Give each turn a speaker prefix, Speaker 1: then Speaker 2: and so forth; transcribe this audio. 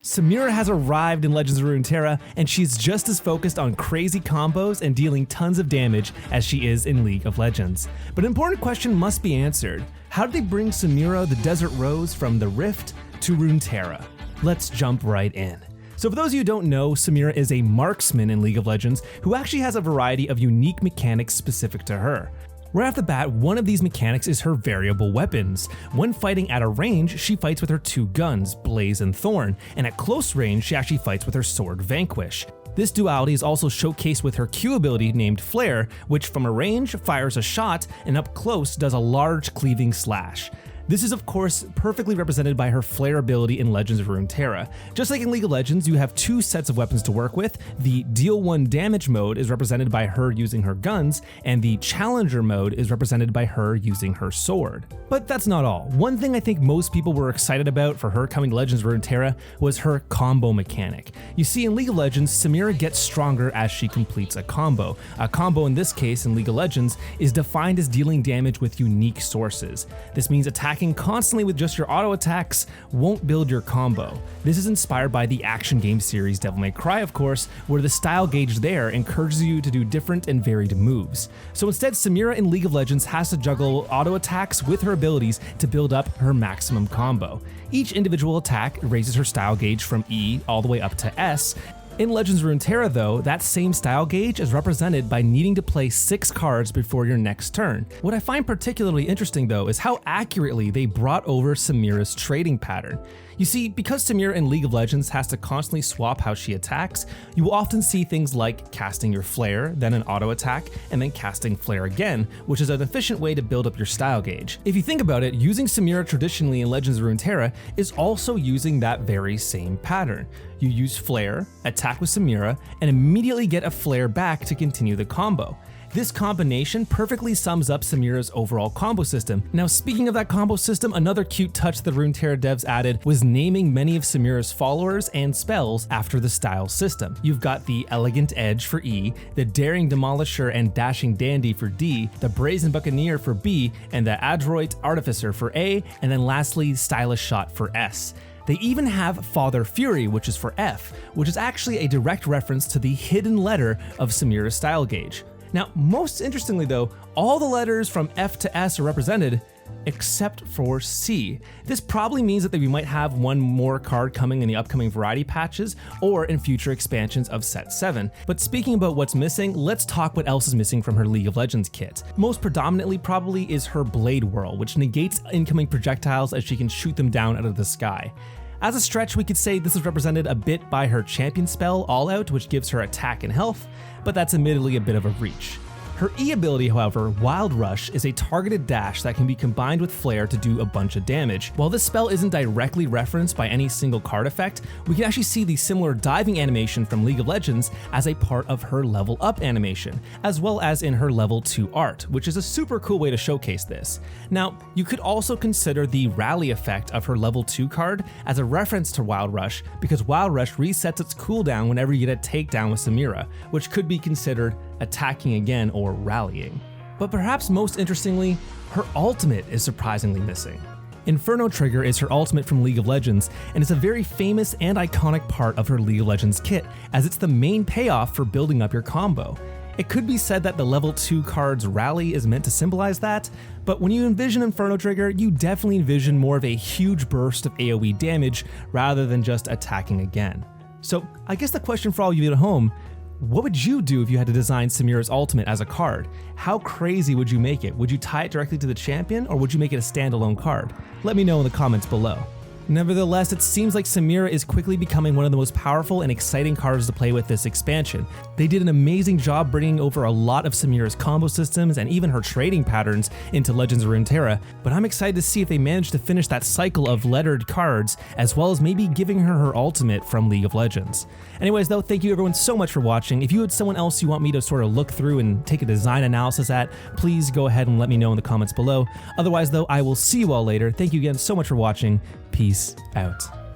Speaker 1: Samira has arrived in Legends of Runeterra, and she's just as focused on crazy combos and dealing tons of damage as she is in League of Legends. But an important question must be answered. How did they bring Samira the Desert Rose from the Rift to Runeterra? Let's jump right in. So for those of you who don't know, Samira is a marksman in League of Legends who actually has a variety of unique mechanics specific to her. Right off the bat, one of these mechanics is her variable weapons. When fighting at a range, she fights with her two guns, Blaze and Thorn, and at close range, she actually fights with her sword, Vanquish. This duality is also showcased with her Q ability named Flare, which from a range fires a shot and up close does a large cleaving slash. This is of course perfectly represented by her Flare ability in Legends of Runeterra. Just like in League of Legends, you have two sets of weapons to work with. The Deal 1 damage mode is represented by her using her guns, and the Challenger mode is represented by her using her sword. But that's not all. One thing I think most people were excited about for her coming to Legends of Runeterra was her combo mechanic. You see, in League of Legends, Samira gets stronger as she completes a combo. A combo in this case in League of Legends is defined as dealing damage with unique sources. This means attacking constantly with just your auto attacks won't build your combo. This is inspired by the action game series Devil May Cry, of course, where the style gauge there encourages you to do different and varied moves. So instead, Samira in League of Legends has to juggle auto attacks with her abilities to build up her maximum combo. Each individual attack raises her style gauge from E all the way up to S. In Legends of Runeterra though, that same style gauge is represented by needing to play 6 cards before your next turn. What I find particularly interesting though is how accurately they brought over Samira's trading pattern. You see, because Samira in League of Legends has to constantly swap how she attacks, you will often see things like casting your Flare, then an auto attack, and then casting Flare again, which is an efficient way to build up your style gauge. If you think about it, using Samira traditionally in Legends of Runeterra is also using that very same pattern. You use Flare, attack with Samira, and immediately get a Flare back to continue the combo. This combination perfectly sums up Samira's overall combo system. Now, speaking of that combo system, another cute touch the Runeterra devs added was naming many of Samira's followers and spells after the style system. You've got the Elegant Edge for E, the Daring Demolisher and Dashing Dandy for D, the Brazen Buccaneer for B, and the Adroit Artificer for A, and then lastly, Stylish Shot for S. They even have Father Fury, which is for F, which is actually a direct reference to the hidden letter of Samira's style gauge. Now, most interestingly though, all the letters from F to S are represented except for C. This probably means that we might have one more card coming in the upcoming variety patches or in future expansions of Set 7. But speaking about what's missing, let's talk what else is missing from her League of Legends kit. Most predominantly probably is her Blade Whirl, which negates incoming projectiles as she can shoot them down out of the sky. As a stretch, we could say this is represented a bit by her champion spell, All Out, which gives her attack and health, but that's admittedly a bit of a reach. Her E ability, however, Wild Rush, is a targeted dash that can be combined with Flare to do a bunch of damage. While this spell isn't directly referenced by any single card effect, we can actually see the similar diving animation from League of Legends as a part of her level up animation, as well as in her level 2 art, which is a super cool way to showcase this. Now, you could also consider the rally effect of her level 2 card as a reference to Wild Rush, because Wild Rush resets its cooldown whenever you get a takedown with Samira, which could be considered attacking again or rallying. But perhaps most interestingly, her ultimate is surprisingly missing. Inferno Trigger is her ultimate from League of Legends, and it's a very famous and iconic part of her League of Legends kit, as it's the main payoff for building up your combo. It could be said that the level 2 card's rally is meant to symbolize that, but when you envision Inferno Trigger, you definitely envision more of a huge burst of AoE damage rather than just attacking again. So I guess the question for all of you at home, what would you do if you had to design Samira's ultimate as a card? How crazy would you make it? Would you tie it directly to the champion, or would you make it a standalone card? Let me know in the comments below. Nevertheless, it seems like Samira is quickly becoming one of the most powerful and exciting cards to play with this expansion. They did an amazing job bringing over a lot of Samira's combo systems and even her trading patterns into Legends of Runeterra, but I'm excited to see if they manage to finish that cycle of lettered cards, as well as maybe giving her ultimate from League of Legends. Anyways though, thank you everyone so much for watching. If you had someone else you want me to sort of look through and take a design analysis at, please go ahead and let me know in the comments below. Otherwise though, I will see you all later. Thank you again so much for watching. Peace out.